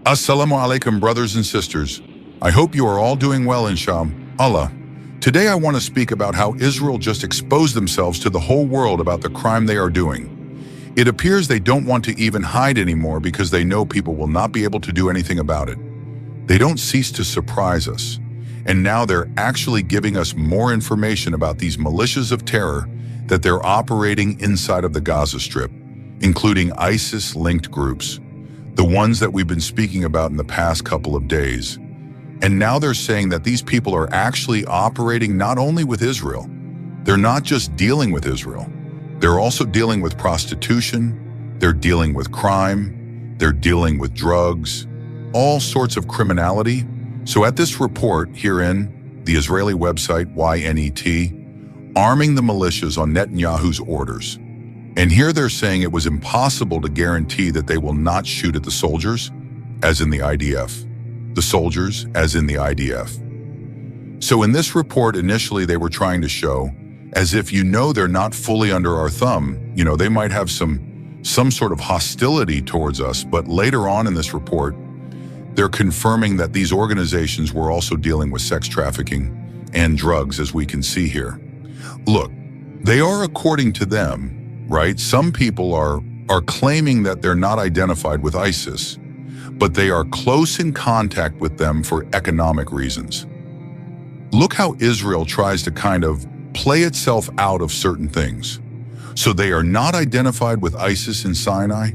Assalamu alaikum, brothers and sisters. I hope you are all doing well, inshallah. Today I want to speak about how Israel just exposed themselves to the whole world about the crime they are doing. It appears they don't want to even hide anymore because they know people will not be able to do anything about it. They don't cease to surprise us. And now they're actually giving us more information about these militias of terror that they're operating inside of the Gaza Strip, including ISIS-linked groups, the ones that we've been speaking about in the past couple of days. And now they're saying that these people are actually operating not only with Israel, they're not just dealing with Israel, they're also dealing with prostitution, they're dealing with crime, they're dealing with drugs, all sorts of criminality. So at this report herein, the Israeli website YNET, arming the militias on Netanyahu's orders. And here they're saying it was impossible to guarantee that they will not shoot at the soldiers, as in the IDF. The soldiers, as in the IDF. So in this report, initially they were trying to show, as if they're not fully under our thumb, they might have some sort of hostility towards us, but later on in this report, they're confirming that these organizations were also dealing with sex trafficking and drugs, as we can see here. Look, they are, according to them, right? Some people are claiming that they're not identified with ISIS, but they are close in contact with them for economic reasons. Look how Israel tries to kind of play itself out of certain things. So they are not identified with ISIS in Sinai,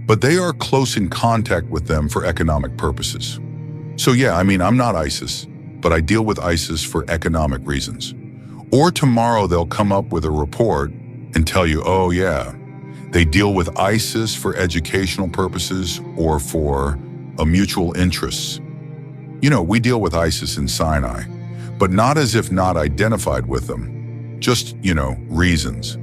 but they are close in contact with them for economic purposes. So yeah, I'm not ISIS, but I deal with ISIS for economic reasons. Or tomorrow they'll come up with a report and tell you, oh yeah, they deal with ISIS for educational purposes or for a mutual interests. We deal with ISIS in Sinai, but not as if not identified with them, just, reasons.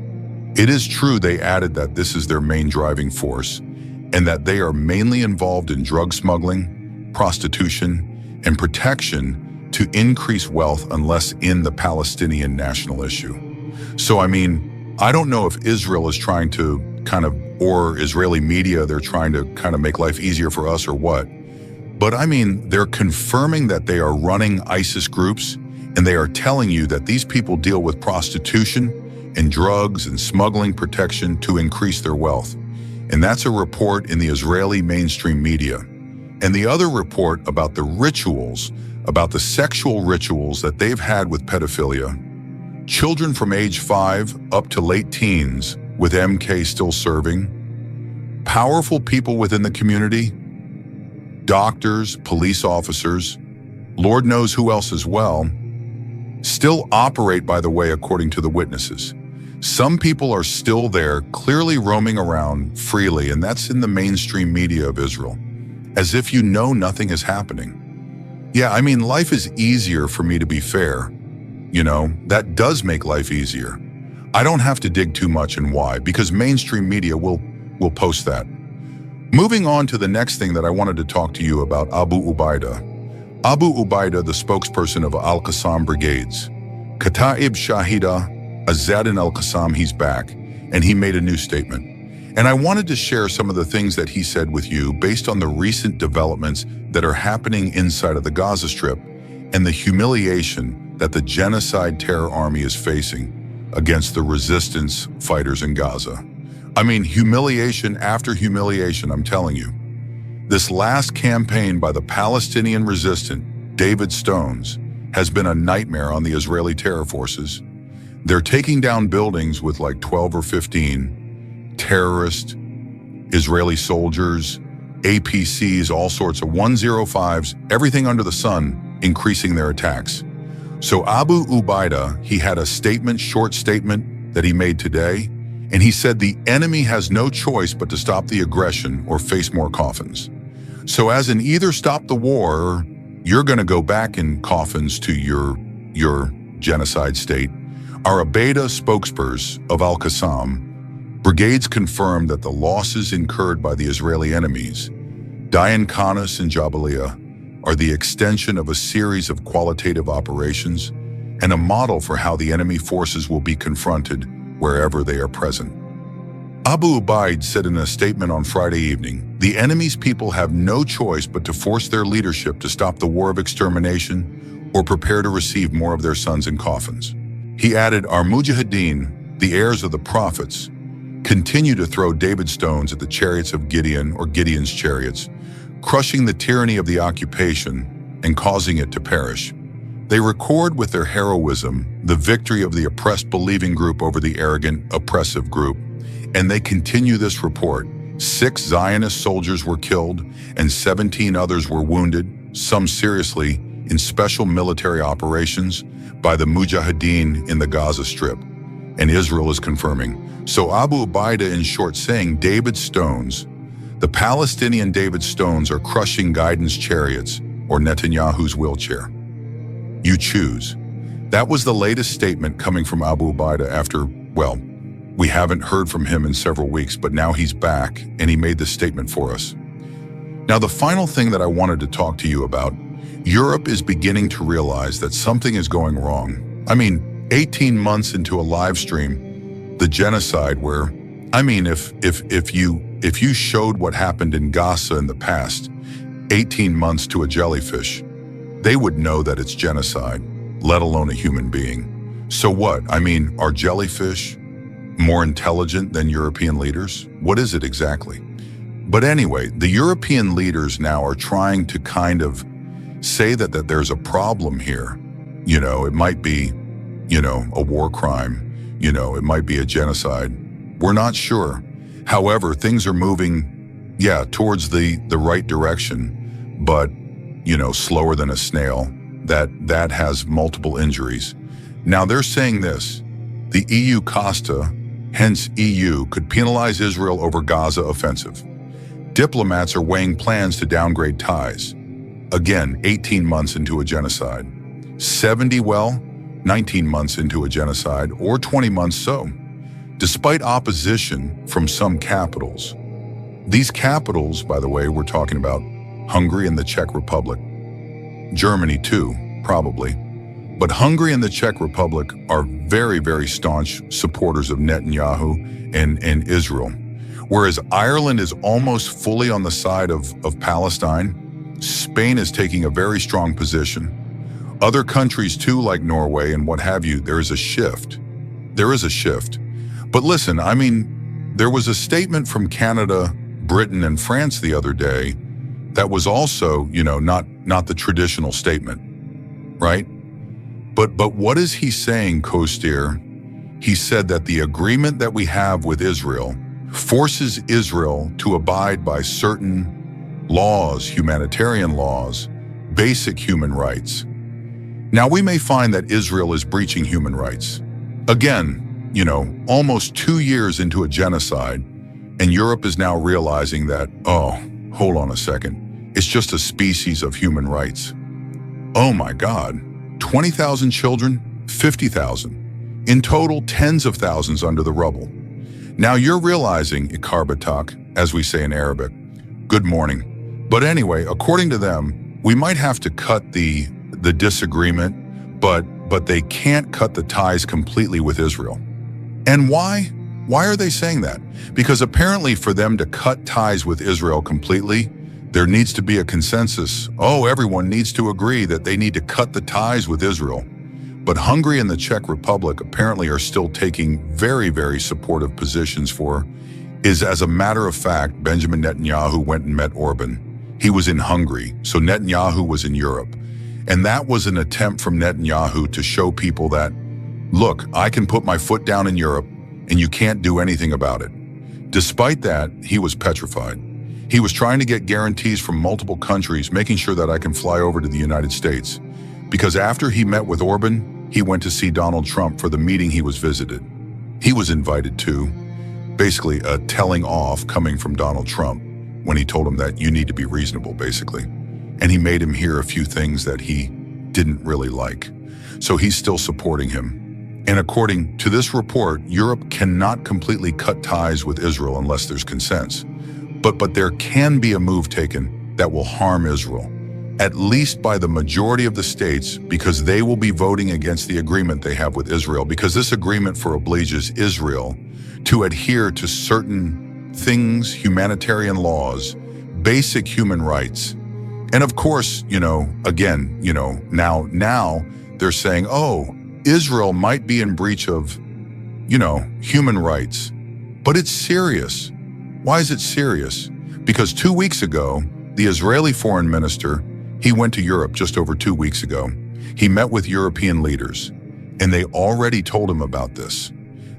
It is true they added that this is their main driving force and that they are mainly involved in drug smuggling, prostitution, and protection to increase wealth unless in the Palestinian national issue. So, I don't know if Israel is trying to or Israeli media, they're trying to make life easier for us or what. But they're confirming that they are running ISIS groups, and they are telling you that these people deal with prostitution and drugs and smuggling protection to increase their wealth. And that's a report in the Israeli mainstream media. And the other report about the rituals, about the sexual rituals that they've had with pedophilia, children from age 5 up to late teens, with MK still serving, powerful people within the community, doctors, police officers, Lord knows who else as well, still operate, by the way, according to the witnesses. Some people are still there, clearly roaming around freely, and that's in the mainstream media of Israel, as if nothing is happening. Yeah, life is easier for me, to be fair. That does make life easier. I don't have to dig too much, and why? Because mainstream media will post that. Moving on to the next thing that I wanted to talk to you about, Abu Ubaida. Abu Ubaida, the spokesperson of Al-Aqsa brigades. Kataib Shahida Azadin Al-Qassam, he's back, and he made a new statement. And I wanted to share some of the things that he said with you based on the recent developments that are happening inside of the Gaza Strip and the humiliation that the genocide terror army is facing against the resistance fighters in Gaza. Humiliation after humiliation, I'm telling you. This last campaign by the Palestinian resistant, David Stones, has been a nightmare on the Israeli terror forces. They're taking down buildings with like 12 or 15 terrorists, Israeli soldiers, APCs, all sorts of 105s, everything under the sun, increasing their attacks. So Abu Ubaida, he had a short statement that he made today, and he said the enemy has no choice but to stop the aggression or face more coffins. So as in either stop the war, or you're going to go back in coffins to your genocide state. Our Ubaida spokesperson of Al-Qassam brigades confirmed that the losses incurred by the Israeli enemies, Dayan Khanis and Jabalia, are the extension of a series of qualitative operations and a model for how the enemy forces will be confronted wherever they are present. Abu Ubaid said in a statement on Friday evening, "The enemy's people have no choice but to force their leadership to stop the war of extermination or prepare to receive more of their sons in coffins." He added, "Our mujahideen, the heirs of the prophets, continue to throw David's stones at the chariots of Gideon or Gideon's chariots, crushing the tyranny of the occupation and causing it to perish. They record with their heroism the victory of the oppressed believing group over the arrogant, oppressive group, and they continue this report. 6 Zionist soldiers were killed and 17 others were wounded, some seriously, in special military operations by the Mujahideen in the Gaza Strip." And Israel is confirming. So Abu Ubaida, in short, saying David's stones, the Palestinian David's stones, are crushing Gideon's chariots or Netanyahu's wheelchair. You choose. That was the latest statement coming from Abu Ubaida after, well, we haven't heard from him in several weeks, but now he's back and he made this statement for us. Now, the final thing that I wanted to talk to you about, Europe is beginning to realize that something is going wrong. I mean, 18 months into a live stream, the genocide where, I mean, if you showed what happened in Gaza in the past, 18 months to a jellyfish, they would know that it's genocide, let alone a human being. So what? I mean, are jellyfish more intelligent than European leaders? What is it exactly? But anyway, the European leaders now are trying to kind of say that there's a problem here. You know, it might be, a war crime. It might be a genocide. We're not sure. However, things are moving, towards the right direction, but, slower than a snail. That has multiple injuries. Now they're saying this, the EU Costa, hence EU, could penalize Israel over Gaza offensive. Diplomats are weighing plans to downgrade ties. Again, 18 months into a genocide. 19 months into a genocide, or 20 months so. Despite opposition from some capitals. These capitals, by the way, we're talking about Hungary and the Czech Republic. Germany too, probably. But Hungary and the Czech Republic are very, very staunch supporters of Netanyahu and Israel. Whereas Ireland is almost fully on the side of Palestine, Spain is taking a very strong position. Other countries too, like Norway and what have you, there is a shift. There is a shift. But listen, I mean, there was a statement from Canada, Britain, and France the other day that was also, not the traditional statement, right? But what is he saying, Kostier? He said that the agreement that we have with Israel forces Israel to abide by certain laws, humanitarian laws, basic human rights. Now, we may find that Israel is breaching human rights. Again, almost 2 years into a genocide, and Europe is now realizing that, oh, hold on a second, it's just a species of human rights. Oh my God, 20,000 children, 50,000. In total, tens of thousands under the rubble. Now you're realizing, Ikarbatak, as we say in Arabic, good morning. But anyway, according to them, we might have to cut the disagreement, but they can't cut the ties completely with Israel. And why? Why are they saying that? Because apparently for them to cut ties with Israel completely, there needs to be a consensus. Oh, everyone needs to agree that they need to cut the ties with Israel. But Hungary and the Czech Republic apparently are still taking very, very supportive positions as a matter of fact, Benjamin Netanyahu went and met Orban. He was in Hungary, so Netanyahu was in Europe. And that was an attempt from Netanyahu to show people that, look, I can put my foot down in Europe and you can't do anything about it. Despite that, he was petrified. He was trying to get guarantees from multiple countries, making sure that I can fly over to the United States. Because after he met with Orban, he went to see Donald Trump for the meeting he was visited. He was invited too. Basically a telling off coming from Donald Trump when he told him that you need to be reasonable, basically. And he made him hear a few things that he didn't really like. So he's still supporting him. And according to this report, Europe cannot completely cut ties with Israel unless there's consent. But there can be a move taken that will harm Israel, at least by the majority of the states, because they will be voting against the agreement they have with Israel, because this agreement for obliges Israel to adhere to certain things, humanitarian laws, basic human rights. And of course, again, now they're saying, oh, Israel might be in breach of, human rights. But it's serious. Why is it serious? Because 2 weeks ago, the Israeli foreign minister, he went to Europe just over 2 weeks ago. He met with European leaders, and they already told him about this.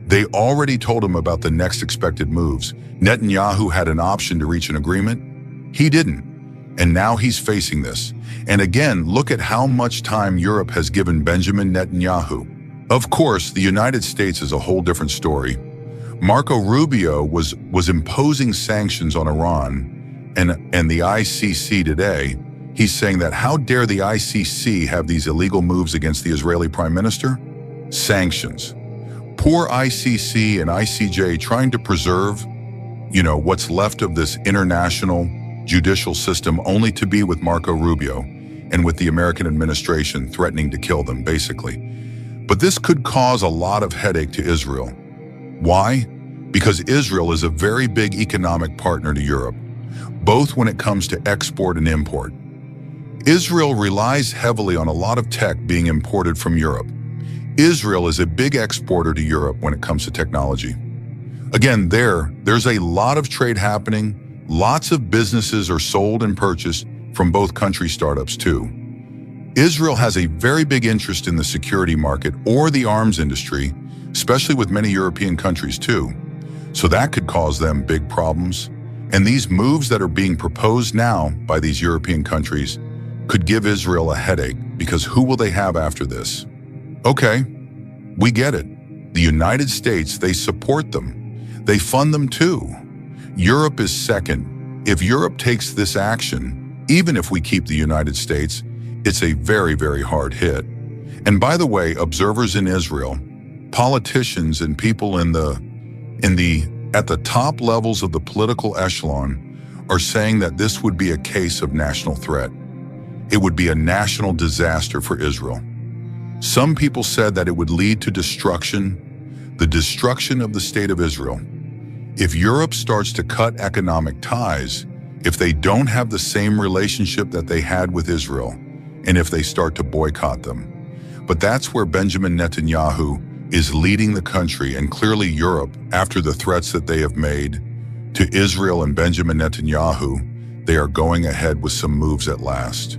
They already told him about the next expected moves. Netanyahu had an option to reach an agreement. He didn't. And now he's facing this. And again, look at how much time Europe has given Benjamin Netanyahu. Of course, the United States is a whole different story. Marco Rubio was imposing sanctions on Iran and the ICC today. He's saying that how dare the ICC have these illegal moves against the Israeli prime minister? Sanctions. Poor ICC and ICJ trying to preserve, what's left of this international judicial system only to be with Marco Rubio and with the American administration threatening to kill them, basically. But this could cause a lot of headache to Israel. Why? Because Israel is a very big economic partner to Europe, both when it comes to export and import. Israel relies heavily on a lot of tech being imported from Europe. Israel is a big exporter to Europe when it comes to technology. Again, there's a lot of trade happening. Lots of businesses are sold and purchased from both country startups too. Israel has a very big interest in the security market or the arms industry, especially with many European countries too. So that could cause them big problems. And these moves that are being proposed now by these European countries could give Israel a headache, because who will they have after this? Okay, we get it. The United States, they support them. They fund them too. Europe is second. If Europe takes this action, even if we keep the United States, it's a very, very hard hit. And by the way, observers in Israel, politicians and people at the top levels of the political echelon are saying that this would be a case of national threat. It would be a national disaster for Israel. Some people said that it would lead to destruction, the destruction of the state of Israel. If Europe starts to cut economic ties, if they don't have the same relationship that they had with Israel, and if they start to boycott them. But that's where Benjamin Netanyahu is leading the country, and clearly Europe, after the threats that they have made to Israel and Benjamin Netanyahu, they are going ahead with some moves at last.